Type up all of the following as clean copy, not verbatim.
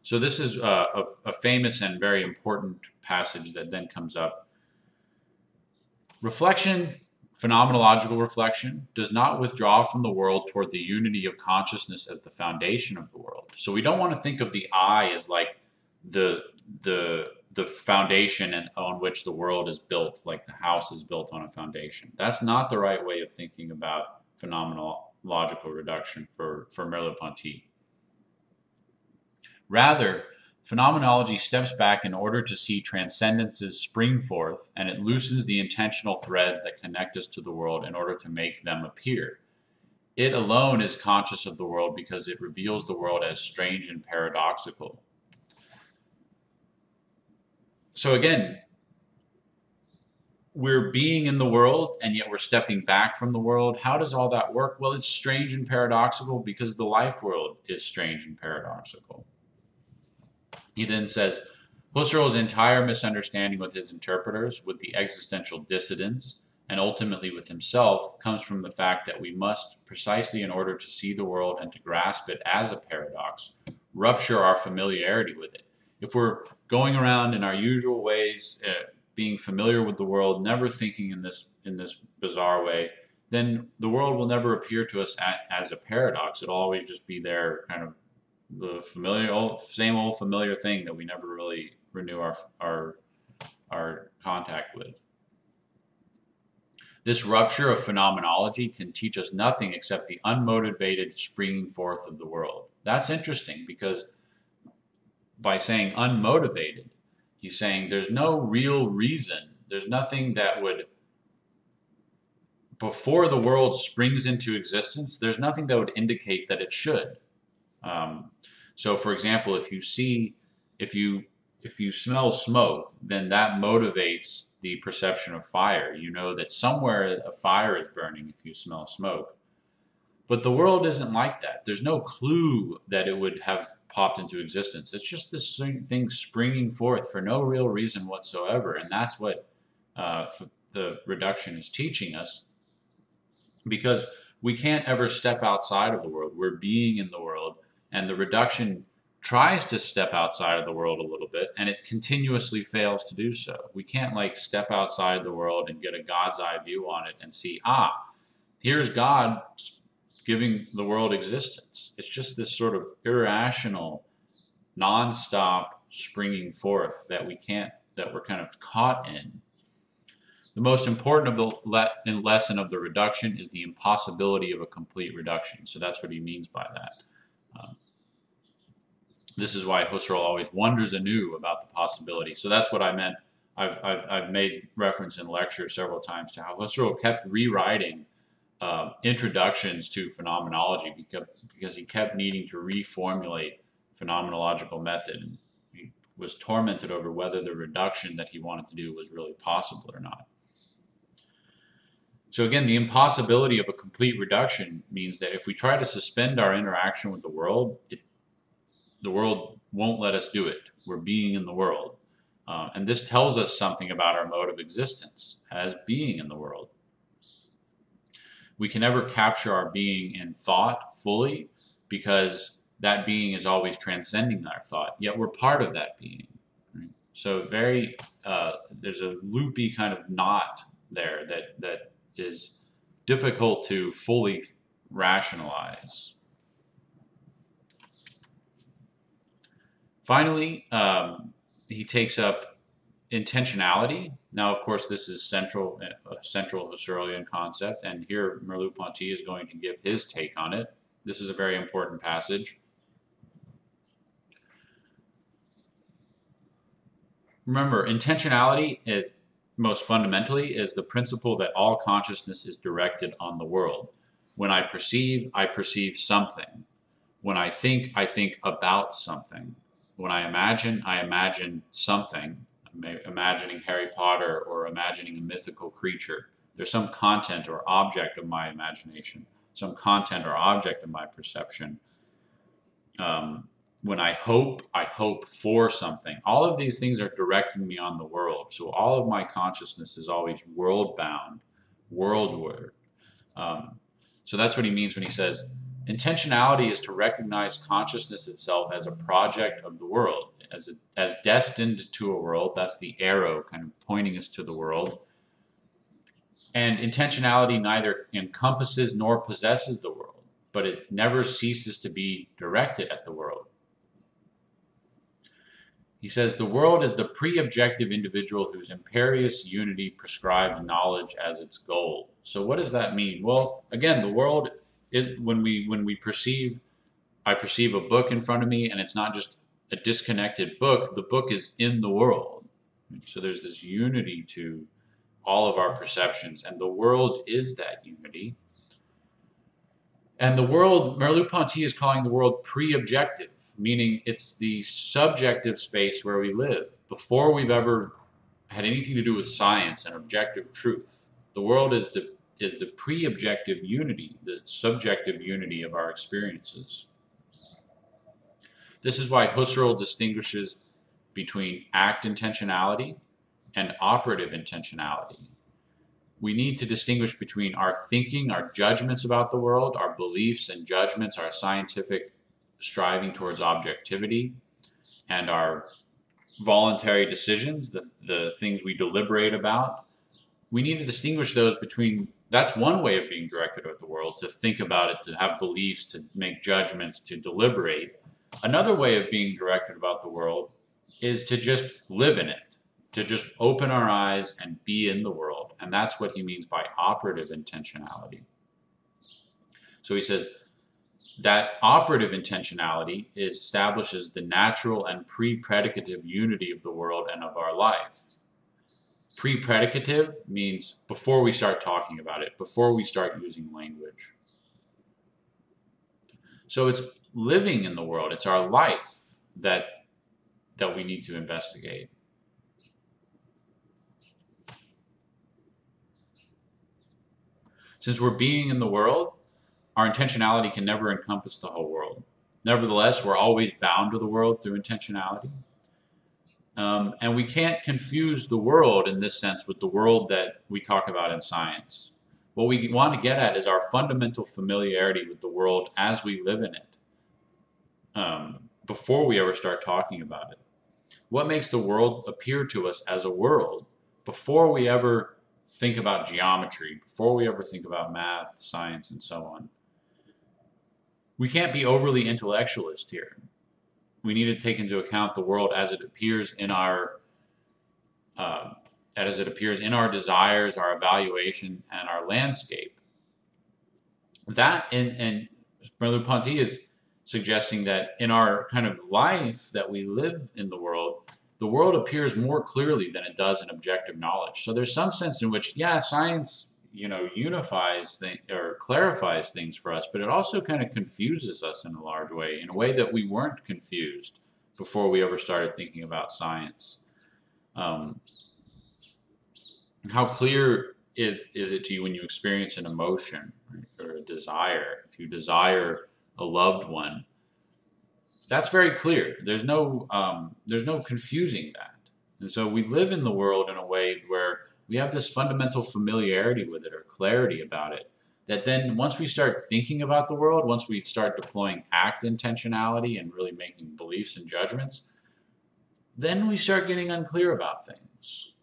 So this is a famous and very important passage that then comes up. Reflection, phenomenological reflection, does not withdraw from the world toward the unity of consciousness as the foundation of the world. So we don't want to think of the I as like the foundation on which the world is built, like the house is built on a foundation. That's not the right way of thinking about phenomenological reduction for Merleau-Ponty. Rather, phenomenology steps back in order to see transcendences spring forth, and it loosens the intentional threads that connect us to the world in order to make them appear. It alone is conscious of the world because it reveals the world as strange and paradoxical. So again, we're being in the world, and yet we're stepping back from the world. How does all that work? Well, it's strange and paradoxical because the life world is strange and paradoxical. He then says, Husserl's entire misunderstanding with his interpreters, with the existential dissidence, and ultimately with himself, comes from the fact that we must, precisely in order to see the world and to grasp it as a paradox, rupture our familiarity with it. If we're going around in our usual ways, being familiar with the world, never thinking in this bizarre way, then the world will never appear to us as a paradox. It'll always just be there, kind of the same old familiar thing that we never really renew our contact with. This rupture of phenomenology can teach us nothing except the unmotivated springing forth of the world. That's interesting because by saying unmotivated, he's saying there's no real reason. There's nothing that would, before the world springs into existence, there's nothing that would indicate that it should. So, for example, if you smell smoke, then that motivates the perception of fire. You know that somewhere a fire is burning if you smell smoke. But the world isn't like that. There's no clue that it would have popped into existence. It's just this thing springing forth for no real reason whatsoever. And that's what the reduction is teaching us, because we can't ever step outside of the world. We're being in the world, and the reduction tries to step outside of the world a little bit, and it continuously fails to do so. We can't like step outside the world and get a God's eye view on it and see, here's God giving the world existence. It's just this sort of irrational, non-stop springing forth that we're kind of caught in. The most important of the lesson of the reduction is the impossibility of a complete reduction. So that's what he means by that. This is why Husserl always wonders anew about the possibility. So that's what I meant. I've made reference in lecture several times to how Husserl kept rewriting introductions to phenomenology because he kept needing to reformulate phenomenological method. And he was tormented over whether the reduction that he wanted to do was really possible or not. So again, the impossibility of a complete reduction means that if we try to suspend our interaction with the world won't let us do it. We're being in the world. And this tells us something about our mode of existence as being in the world. We can never capture our being in thought fully because that being is always transcending our thought, yet we're part of that being. Right? So there's a loopy kind of knot there that is difficult to fully rationalize. Finally, he takes up intentionality. Now, of course, this is a central Husserlian concept, and here Merleau-Ponty is going to give his take on it. This is a very important passage. Remember, intentionality, most fundamentally, is the principle that all consciousness is directed on the world. When I perceive something. When I think about something. When I imagine something. I'm imagining Harry Potter or imagining a mythical creature. There's some content or object of my imagination, some content or object of my perception. When I hope for something. All of these things are directing me on the world. So all of my consciousness is always world-bound, worldward. So that's what he means when he says Intentionality is to recognize consciousness itself as a project of the world, as destined to a world. That's the arrow kind of pointing us to the world. And intentionality neither encompasses nor possesses the world, but it never ceases to be directed at the world. He says the world is the pre-objective individual whose imperious unity prescribes knowledge as its goal. So what does that mean? Well, again, the world is when we perceive, I perceive a book in front of me, and it's not just a disconnected book. The book is in the world. So there's this unity to all of our perceptions, and the world is that unity. And the world, Merleau-Ponty is calling the world pre-objective, meaning it's the subjective space where we live. Before we've ever had anything to do with science and objective truth, the world is the pre-objective unity, the subjective unity of our experiences. This is why Husserl distinguishes between act intentionality and operative intentionality. We need to distinguish between our thinking, our judgments about the world, our beliefs and judgments, our scientific striving towards objectivity, and our voluntary decisions, the things we deliberate about. We need to distinguish those between, that's one way of being directed at the world, to think about it, to have beliefs, to make judgments, to deliberate. Another way of being directed about the world is to just live in it, to just open our eyes and be in the world. And that's what he means by operative intentionality. So he says that operative intentionality establishes the natural and pre-predicative unity of the world and of our life. Pre-predicative means before we start talking about it, before we start using language. So it's living in the world, it's our life that we need to investigate. Since we're being in the world, our intentionality can never encompass the whole world. Nevertheless, we're always bound to the world through intentionality. And we can't confuse the world in this sense with the world that we talk about in science. What we want to get at is our fundamental familiarity with the world as we live in it, before we ever start talking about it. What makes the world appear to us as a world before we ever think about geometry, before we ever think about math, science, and so on. We can't be overly intellectualist here. We need to take into account the world as it appears in our desires, our evaluation, and our landscape. That and Merleau-Ponty is suggesting that in our kind of life that we live in the world appears more clearly than it does in objective knowledge. So there's some sense in which, yeah, science, unifies or clarifies things for us, but it also kind of confuses us in a large way, in a way that we weren't confused before we ever started thinking about science. How clear is it to you when you experience an emotion, right, or a desire? If you desire a loved one, that's very clear. There's no confusing that. And so we live in the world in a way where we have this fundamental familiarity with it or clarity about it, that then once we start thinking about the world, once we start deploying act intentionality and really making beliefs and judgments, then we start getting unclear about things.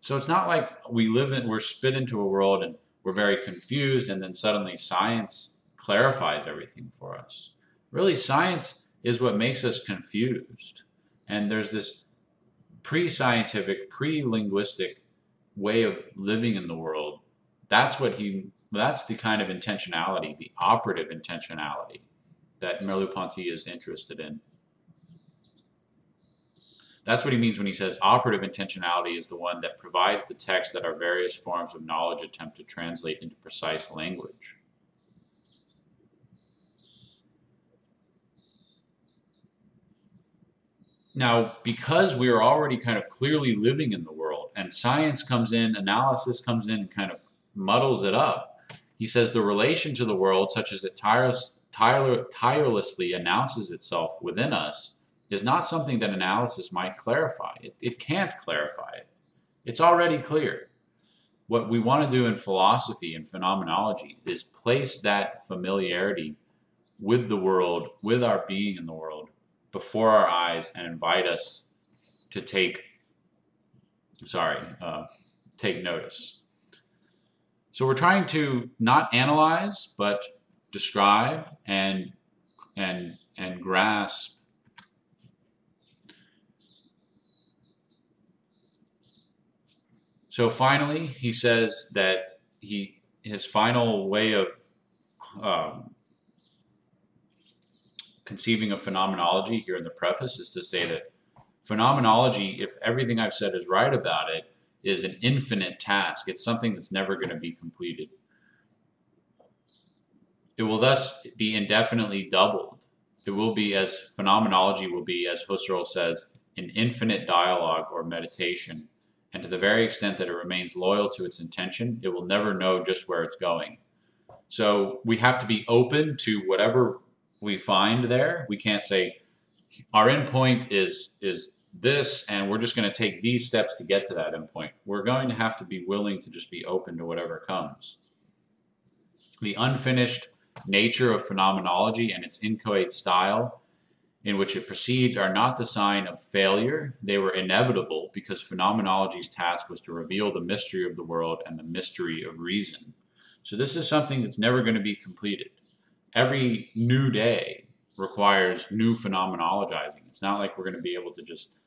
So it's not like we're spit into a world and we're very confused and then suddenly science clarifies everything for us. Really, science is what makes us confused. And there's this pre-scientific, pre-linguistic way of living in the world. That's the kind of intentionality, the operative intentionality that Merleau-Ponty is interested in. That's what he means when he says operative intentionality is the one that provides the text that our various forms of knowledge attempt to translate into precise language. Now, because we are already kind of clearly living in the world, and science comes in, analysis comes in and kind of muddles it up, he says the relation to the world, such as it tirelessly announces itself within us, is not something that analysis might clarify. It can't clarify it. It's already clear. what we want to do in philosophy and phenomenology is place that familiarity with the world, with our being in the world, before our eyes, and invite us to take notice. So we're trying to not analyze, but describe and grasp. So finally, he says that his final way of conceiving of phenomenology here in the preface is to say that phenomenology, if everything I've said is right about it, is an infinite task. It's something that's never going to be completed. It will thus be indefinitely doubled. It will be, as phenomenology will be, as Husserl says, an infinite dialogue or meditation. And to the very extent that it remains loyal to its intention, it will never know just where it's going. So we have to be open to whatever we find there. We can't say our endpoint is this, and we're just going to take these steps to get to that endpoint. We're going to have to be willing to just be open to whatever comes. The unfinished nature of phenomenology and its inchoate style in which it proceeds are not the sign of failure. They were inevitable because phenomenology's task was to reveal the mystery of the world and the mystery of reason. So this is something that's never going to be completed. Every new day requires new phenomenologizing. It's not like we're going to be able to just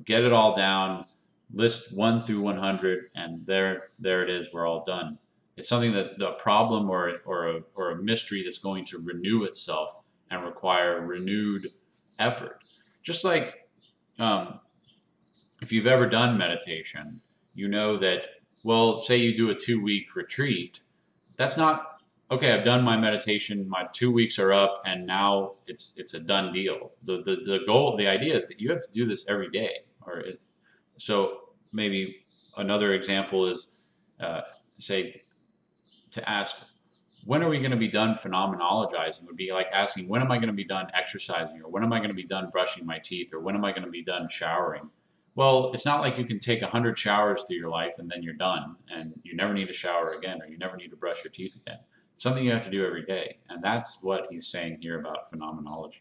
get it all down, list 1 through 100, and there it is, we're all done. It's something that the problem or a mystery that's going to renew itself and require renewed effort. Just like if you've ever done meditation, you know that, well, say you do a 2-week retreat, that's not, okay, I've done my meditation, my 2 weeks are up, and now it's a done deal. The goal, the idea is that you have to do this every day. So maybe another example is, say, to ask, when are we going to be done phenomenologizing? Would be like asking, when am I going to be done exercising? Or when am I going to be done brushing my teeth? Or when am I going to be done showering? Well, it's not like you can take 100 showers through your life and then you're done and you never need to shower again, or you never need to brush your teeth again. It's something you have to do every day. And that's what he's saying here about phenomenology.